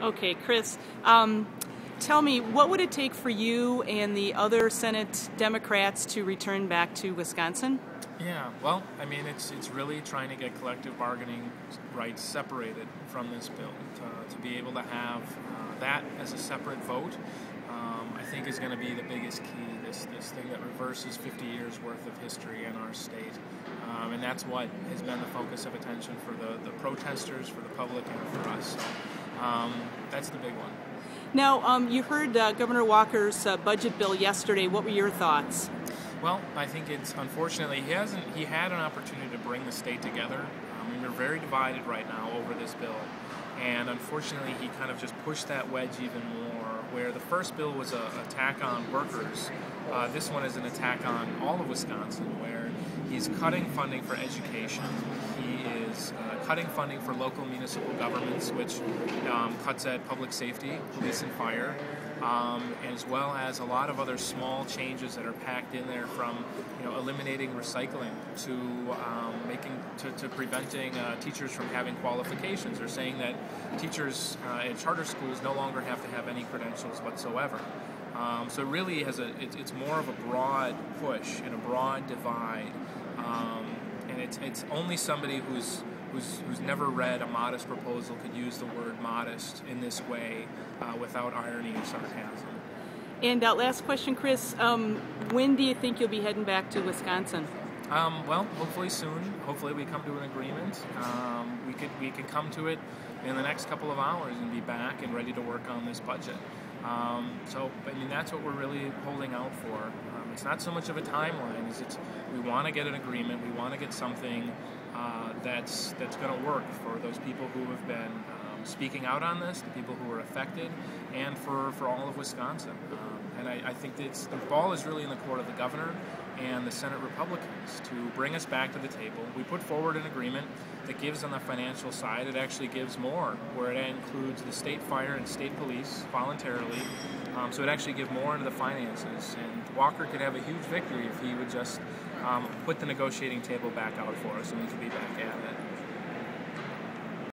Okay, Chris, tell me, what would it take for you and the other Senate Democrats to return back to Wisconsin? Yeah, well, I mean, it's really trying to get collective bargaining rights separated from this bill. To be able to have that as a separate vote, I think is going to be the biggest key. This thing that reverses 50 years worth of history in our state, and that's what has been the focus of attention for the protesters, for the public, and for us. So that's the big one. Now, you heard Governor Walker's budget bill yesterday. What were your thoughts? Well, I think it's unfortunately he had an opportunity to bring the state together. We're very divided right now over this bill, and unfortunately he kind of just pushed that wedge even more. Where the first bill was an attack on workers, this one is an attack on all of Wisconsin, where he's cutting funding for education. He is cutting funding for local municipal governments, which cuts at public safety, police and fire, as well as a lot of other small changes that are packed in there, from eliminating recycling to preventing teachers from having qualifications. They're saying that teachers in charter schools no longer have to have any credentials whatsoever. So it really it's more of a broad push and a broad divide, and it's only somebody who's never read a modest proposal could use the word modest in this way without irony or sarcasm. And last question, Chris, when do you think you'll be heading back to Wisconsin? Well, hopefully soon. Hopefully we come to an agreement. We could come to it in the next couple of hours and be back and ready to work on this budget. So, I mean, that's what we're really holding out for. It's not so much of a timeline. We want to get an agreement. We want to get something that's going to work for those people who have been speaking out on this, the people who are affected, and for all of Wisconsin. And I think the ball is really in the court of the governor and the Senate Republicans to bring us back to the table. We put forward an agreement that gives on the financial side. It actually gives more, where it includes the state fire and state police voluntarily. So it actually gives more into the finances. And Walker could have a huge victory if he would just put the negotiating table back out for us, and we could be back at it.